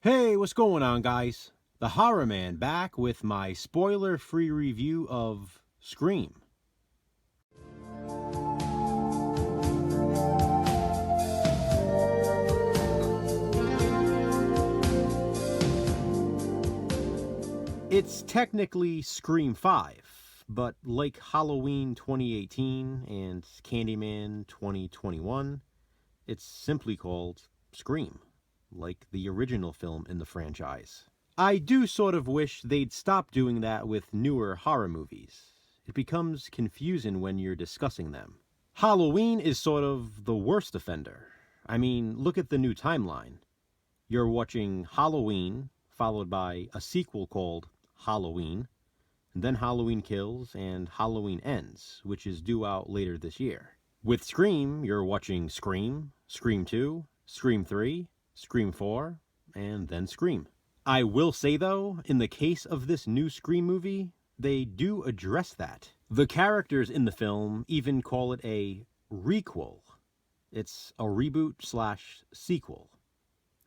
Hey, what's going on, guys? The Horror Man back with my spoiler-free review of Scream. It's technically Scream 5, but like Halloween 2018 and Candyman 2021, it's simply called Scream, like the original film in the franchise. I do sort of wish they'd stop doing that with newer horror movies. It becomes confusing when you're discussing them. Halloween is sort of the worst offender. I mean, look at the new timeline. You're watching Halloween, followed by a sequel called Halloween, and then Halloween Kills and Halloween Ends, which is due out later this year. With Scream, you're watching Scream, Scream 2, Scream 3, Scream 4, and then Scream. I will say though, in the case of this new Scream movie, they do address that. The characters in the film even call it a requel. It's a reboot/sequel.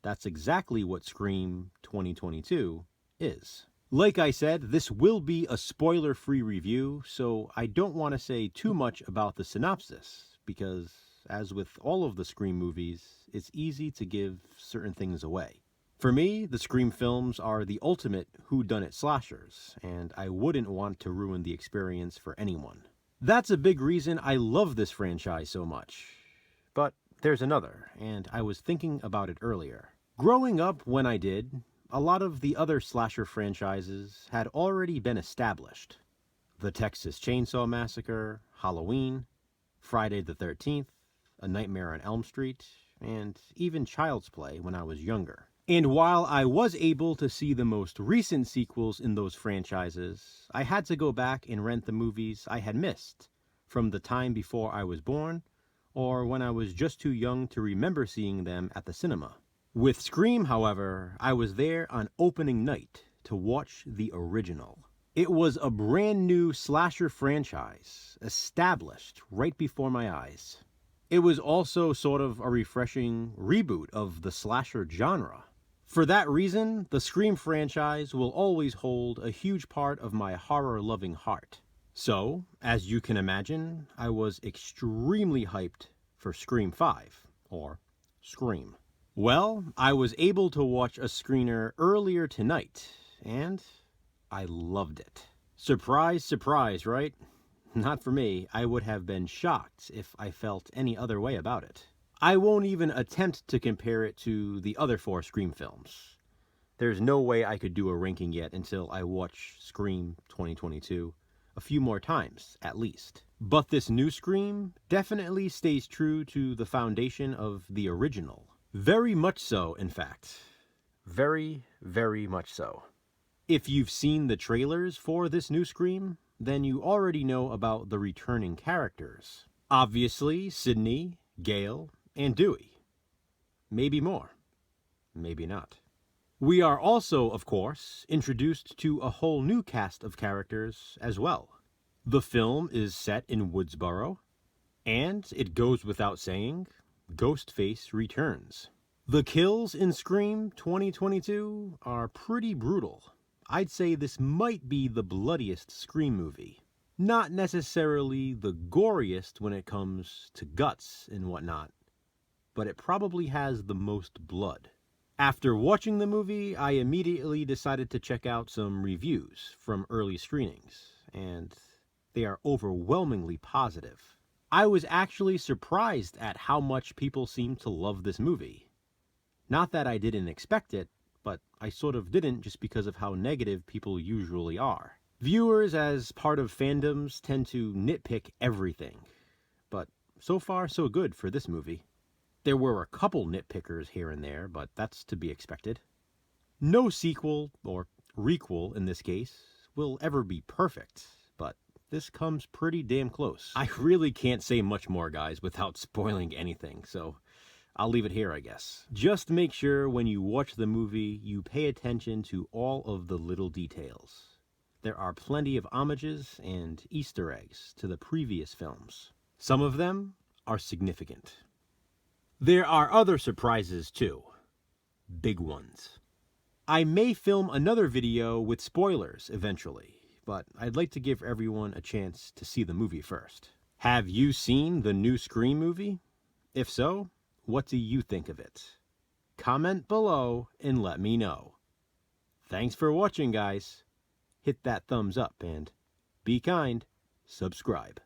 That's exactly what Scream 2022 is. Like I said, this will be a spoiler-free review, so I don't want to say too much about the synopsis, because as with all of the Scream movies, it's easy to give certain things away. For me, the Scream films are the ultimate whodunit slashers, and I wouldn't want to ruin the experience for anyone. That's a big reason I love this franchise so much. But there's another, and I was thinking about it earlier. Growing up when I did, a lot of the other slasher franchises had already been established. The Texas Chainsaw Massacre, Halloween, Friday the 13th, A Nightmare on Elm Street, and even Child's Play when I was younger. And while I was able to see the most recent sequels in those franchises, I had to go back and rent the movies I had missed from the time before I was born, or when I was just too young to remember seeing them at the cinema. With Scream, however, I was there on opening night to watch the original. It was a brand new slasher franchise, established right before my eyes. It was also sort of a refreshing reboot of the slasher genre. For that reason, the Scream franchise will always hold a huge part of my horror-loving heart. So, as you can imagine, I was extremely hyped for Scream 5, or Scream. Well, I was able to watch a screener earlier tonight, and I loved it. Surprise, surprise, right? Not for me. I would have been shocked if I felt any other way about it. I won't even attempt to compare it to the other 4 Scream films. There's no way I could do a ranking yet until I watch Scream 2022 a few more times, at least. But this new Scream definitely stays true to the foundation of the original. Very much so, in fact. Very, very much so. If you've seen the trailers for this new Scream, then you already know about the returning characters. Obviously, Sidney, Gale, and Dewey. Maybe more. Maybe not. We are also, of course, introduced to a whole new cast of characters as well. The film is set in Woodsboro, and it goes without saying, Ghostface returns. The kills in Scream 2022 are pretty brutal. I'd say this might be the bloodiest Scream movie. Not necessarily the goriest when it comes to guts and whatnot, but it probably has the most blood. After watching the movie, I immediately decided to check out some reviews from early screenings, and they are overwhelmingly positive. I was actually surprised at how much people seem to love this movie. Not that I didn't expect it, but I sort of didn't just because of how negative people usually are. Viewers, as part of fandoms, tend to nitpick everything, but so far so good for this movie. There were a couple nitpickers here and there, but that's to be expected. No sequel, or requel in this case, will ever be perfect, but this comes pretty damn close. I really can't say much more, guys, without spoiling anything, so I'll leave it here, I guess. Just make sure when you watch the movie, you pay attention to all of the little details. There are plenty of homages and Easter eggs to the previous films. Some of them are significant. There are other surprises, too. Big ones. I may film another video with spoilers eventually, but I'd like to give everyone a chance to see the movie first. Have you seen the new Scream movie? If so, what do you think of it? Comment below and let me know. Thanks for watching, guys. Hit that thumbs up and be kind. Subscribe.